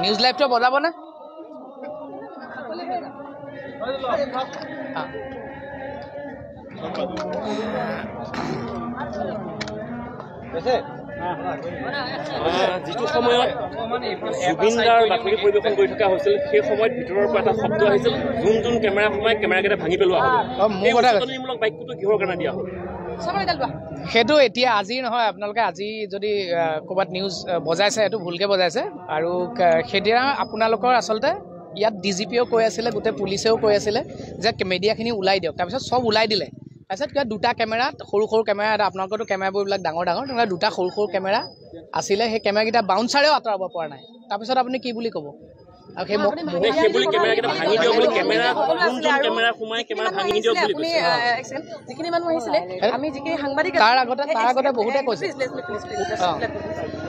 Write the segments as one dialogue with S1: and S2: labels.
S1: news লাইভটো বজাব না
S2: যিটো সময়ত জুবিনদাৰ বাতৰি পৰিৱেশন কৰি থকা হৈছিল সেই সময়ত ভিতৰৰ পৰা এটা শব্দ আহিছিল যোন কেমেৰা সোমাই কেমেৰাকেইটা ভাঙি পেলোৱা হ'ল বাক্যটো কিহৰ কাৰণে দিয়া হ'ল
S1: সেইটো এতিয়া আজি নহয় আপোনালোকে আজি যদি ক'ৰবাত নিউজ বজাইছে সেইটো ভুলকৈ বজাইছে আৰু সেইদিনা আপোনালোকৰ আচলতে ইয়াত DGPও কৈ আছিলে গোটেই পুলিচেও কৈ আছিলে যে মিডিয়াখিনি ওলাই দিয়ক তাৰপিছত চব ওলাই দিলে তাৰপিছত কিবা দুটা কেমেৰা সৰু কেমেৰা এটা আপোনালোকৰতো কেমেৰাবোৰবিলাক ডাঙৰ তেনেকুৱা দুটা সৰু কেমেৰা আছিলে সেই কেমেৰাকেইটা বাউন্সাৰেও আঁতৰাব পৰা নাই তাৰপিছত আপুনি কি বুলি ক'ব আৰু সেই
S2: কেমেৰাকেইটা ভাঙি দিয়ক বুলি কেমেৰা সোমাই কেমেৰা ভাঙি দিয়ক বুলি
S3: যিখিনি মানুহ আহিছিলে আমি যিখিনি সাংবাদিক
S1: তাৰ আগতে বহুতে কৈছে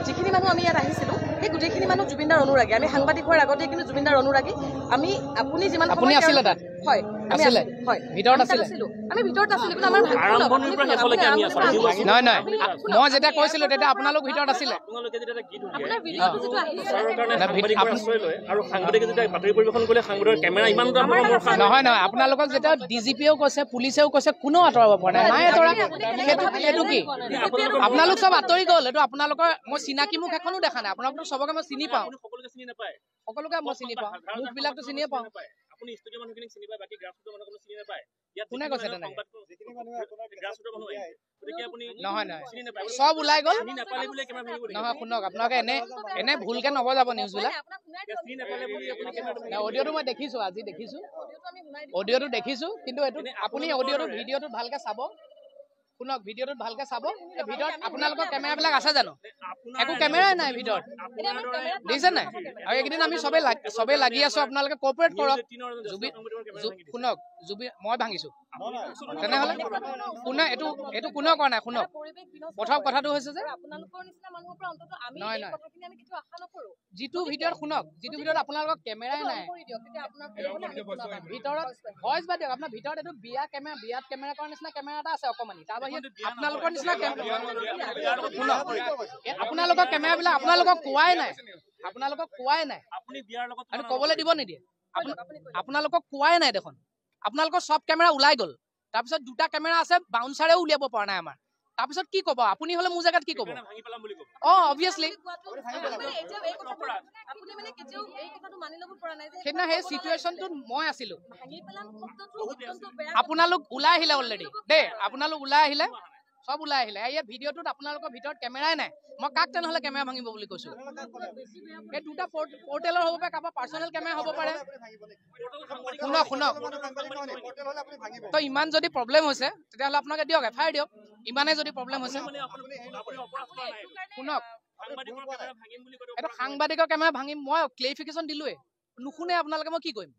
S3: যিখিনি মানুহ আমি ইয়াত আহিছিলোঁ সেই গোটেইখিনি মানুহ জুবিনদাৰ অনুৰাগী আমি সাংবাদিক হোৱাৰ আগতে কিন্তু জুবিনদাৰ অনুৰাগী আমি আপুনি যিমান
S1: আপুনি আছিলে তাত
S3: হয়
S1: আছিলে
S3: হয়
S1: ভিতৰত আছিলে
S3: আমি ভিতৰত আছিলোঁ কিন্তু আমাৰ
S2: আৰম্ভণিৰ পৰা শেষলৈকে আমি আছোঁ
S1: নহয় মই যেতিয়া কৈছিলোঁ তেতিয়া আপোনালোক ভিতৰত আছিলে
S2: আৰু সাংবাদিকে যেতিয়া বাতৰি পৰিৱেশন কৰিলে সাংবাদিকৰ কেমেৰা ইমান
S1: নহয় আপোনালোকক যেতিয়া DGPও কৈছে পুলিচেও কৈছে কোনো আঁতৰাব পৰা নাই আঁতৰা সেইটো কি আপোনালোক চব আঁতৰি গ'ল এইটো আপোনালোকৰ মই চিনাকি মুখ এখনো দেখা নাই আপোনালোক চবকে মই চিনি পাওঁ সকলোকে মই চিনি পাওঁ মুখবিলাকতো চিনিয়ে পাওঁ
S2: আপুনি ষ্টুডিঅ' মানুহখিনিক চিনি পায় বাকী গ্ৰাছৰুটৰ মানুহক চিনি নাপায়
S1: কোনে কৈছে তেনেকৈ
S2: গ্ৰাছৰুটৰ মানুহ গতিকে আপুনি
S1: নহয় চব ওলাই গ'ল
S2: নাপালে বুলি কেমেৰা ভাঙিব
S1: নহয় শুনক আপোনালোকে এনে ভুলকৈ নবজাব নিউজবিলাক অডিঅ'টো মই দেখিছোঁ আজি দেখিছোঁ অডিঅ'টো দেখিছোঁ কিন্তু এইটো আপুনি অডিঅ'টো ভিডিঅ'টো ভালকৈ চাব শুনক ভিডিঅ'টোত ভালকৈ চাব এই ভিতৰত আপোনালোকৰ কেমেৰাবিলাক আছে জানো একো কেমেৰাই নাই ভিতৰত দেখিছে নাই আৰু এইকেইদিন আমি চবেই লাগি আছোঁ আপোনালোকে কৰ্পৰেট কৰক শুনক মই ভাঙিছোঁ তেনেহ'লে কোনে এইটো কোনেও কৰা নাই শুনক প্ৰথম কথাটো হৈছে যে নহয় যিটো ভিডিঅ'ত শুনক যিটো ভিডিঅ'ত আপোনালোকৰ কেমেৰাই নাই ভিতৰত ভইচ বাদ দিয়ক আপোনাৰ ভিতৰত এইটো বিয়াত কেমেৰা কৰাৰ নিচিনা কেমেৰা এটা আছে অকণমানি তাৰ বাহিৰে আপোনালোকৰ নিচিনা শুনক আপোনালোকৰ কেমেৰাবিলাক আপোনালোকক কোৱাই নাই আৰু ক'বলৈ দিব নিদিয়ে আপোনালোকক কোৱাই নাই দেখোন আপোনালোকৰ চব কেমেৰা ওলাই গ'ল তাৰপিছত দুটা কেমেৰা আছে বাউন্সাৰেও উলিয়াব পৰা নাই আমাৰ তাৰপিছত কি ক'ব আপুনি হ'লে মোৰ জেগাত কি ক'ব অবভিয়াছলি সেইদিনা সেই চিটুৱেশ্যনটোত মই আছিলোঁ আপোনালোক ওলাই আহিলে অলৰেডি দেই আপোনালোক ওলাই আহিলে চব ওলাই আহিলে এই ভিডিঅ'টোত আপোনালোকৰ ভিতৰত কেমেৰাই নাই মই কাক তেনেহ'লে কেমেৰা ভাঙিব বুলি কৈছোঁ এই দুটা পৰ্টেলৰ হ'ব পাৰে কাৰোবাৰ পাৰ্চনেল কেমেৰা হ'ব পাৰে শুনক তো ইমান যদি প্ৰব্লেম হৈছে তেতিয়াহ'লে আপোনালোকে দিয়ক FIR দিয়ক ইমানে যদি প্ৰব্লেম হৈছে শুনক এইটো সাংবাদিকৰ কেমেৰা ভাঙিম মই ক্লেৰিফিকেশ্যন দিলোৱে নুশুনে আপোনালোকে মই কি কৰিম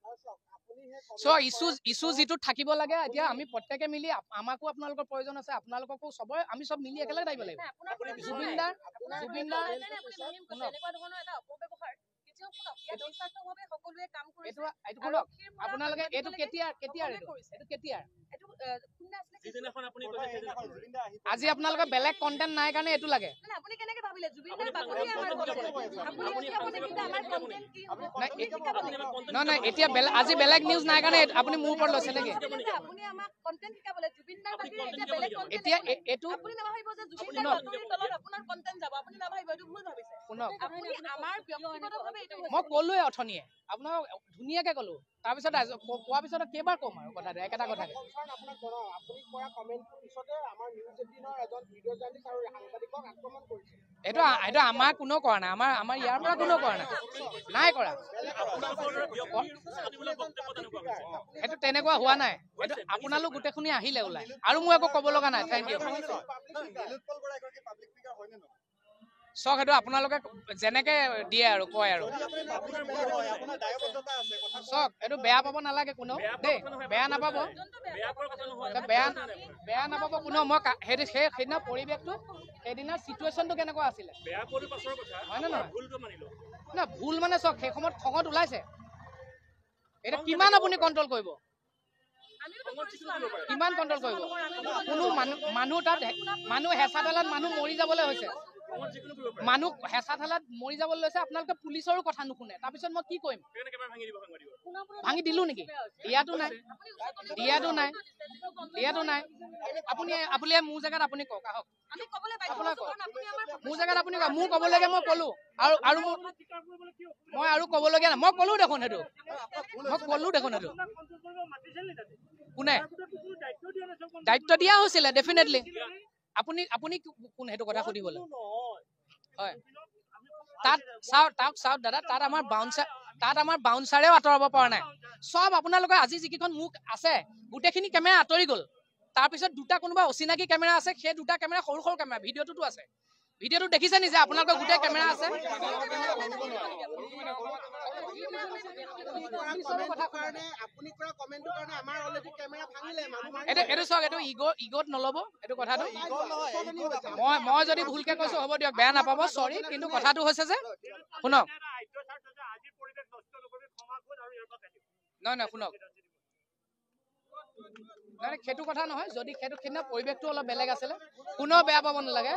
S1: ইছ্যু যিটো থাকিব লাগে এতিয়া আমি প্ৰত্যেকে মিলি আমাকো আপোনালোকৰ প্ৰয়োজন আছে আপোনালোককো চবৰে আমি চব মিলি একেলগে থাকিব লাগিব জুবিনদাৰ আপোনালোকে এইটো কেতিয়াৰ আজি আপোনালোকে বেলেগ কণ্টেণ্ট নাই কাৰণে এইটো লাগে নহয় এতিয়া আজি বেলেগ নিউজ নাই কাৰণে আপুনি মোৰ ওপৰত লৈছে নেকি এতিয়া এইটো মই ক'লোৱে অথনিয়ে আপোনাক ধুনীয়াকে ক'লো তাৰপিছত কোৱাৰ পিছত কেইবাৰ ক'ম আৰু কথাটো একেটা কথাকে এইটো আমাৰ কোনেও কৰা নাই আমাৰ ইয়াৰ পৰা কোনেও কৰা নাই কৰা সেইটো তেনেকুৱা হোৱা নাই এইটো আপোনালোক গোটেইখিনি আহিলে ওলাই আৰু মই একো ক'ব লগা নাই থেংক ইউ চক সেইটো আপোনালোকে যেনেকে দিয়ে আৰু কয় আৰু চক এইটো বেয়া পাব নালাগে কোনেও দেই বেয়া নাপাব কোনেও মই সেইদিনা পৰিৱেশটো সেইদিনাৰ চিটুৱেশ্যনটো কেনেকুৱা আছিলে হয় নে নহয় না ভুল মানে চক সেই সময়ত খঙত ওলাইছে এটা কিমান আপুনি কণ্ট্ৰল কৰিব কিমান কণ্ট্ৰল কৰিব কোনো মানুহ তাত মানুহ হেঁচা ডালত মানুহ মৰি যাবলৈ হৈছে মানুহ হেঁচা ঠেলাত মৰি যাবলৈ লৈছে আপোনালোকে পুলিচৰো কথা নুশুনে তাৰপিছত মই কি কৰিম ভাঙি দিলো নেকি দিয়াটো নাই আপুনি মোৰ জেগাত আপুনি কওক আহক মোৰ জেগাত আপুনি কওক মোৰ ক'বলগীয়া মই ক'লো আৰু মই আৰু ক'বলগীয়া নাই মই ক'লো দেখোন সেইটো কোনে দায়িত্ব দিয়া হৈছিলে ডেফিনেটলি আপুনি কোন সেইটো কথা সুধিবলৈ হয় তাত চাওক দাদা তাত আমাৰ বাউন্সাৰেও আঁতৰাব পৰা নাই চব আপোনালোকৰ আজি যিকেইখন মুখ আছে গোটেইখিনি কেমেৰা আঁতৰি গ'ল তাৰপিছত দুটা কোনোবা অচিনাকি কেমেৰা আছে সেই দুটা কেমেৰা সৰু কেমেৰা ভিডিঅ'টোতো আছে ভিডিঅ'টো দেখিছে নিজে আপোনালোকৰ গোটেই কেমেৰা আছে এইটো চাওক এইটো ইগত নল'ব এইটো কথাটো মই যদি ভুলকে কৈছো হ'ব দিয়ক বেয়া নাপাব চৰি কিন্তু কথাটো হৈছে যে শুনক নহয় শুনক সেইটো কথা নহয় যদি সেইটো সেইদিনা পৰিৱেশটো অলপ বেলেগ আছিলে কোনেও বেয়া পাব নালাগে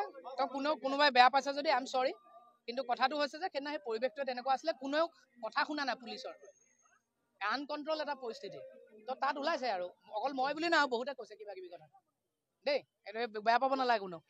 S1: কোনোবাই বেয়া পাইছে যদি আই এম চৰি কিন্তু কথাটো হৈছে যে সেইদিনা সেই পৰিৱেশটো তেনেকুৱা আছিলে কোনেও কথা শুনা নাই পুলিচৰ আনকণ্ট্ৰল এটা পৰিস্থিতি তো তাত ওলাইছে আৰু অকল মই বুলি নহয় বহুতে কৈছে কিবা কিবি কথা দেই এইটো বেয়া পাব নালাগে কোনেও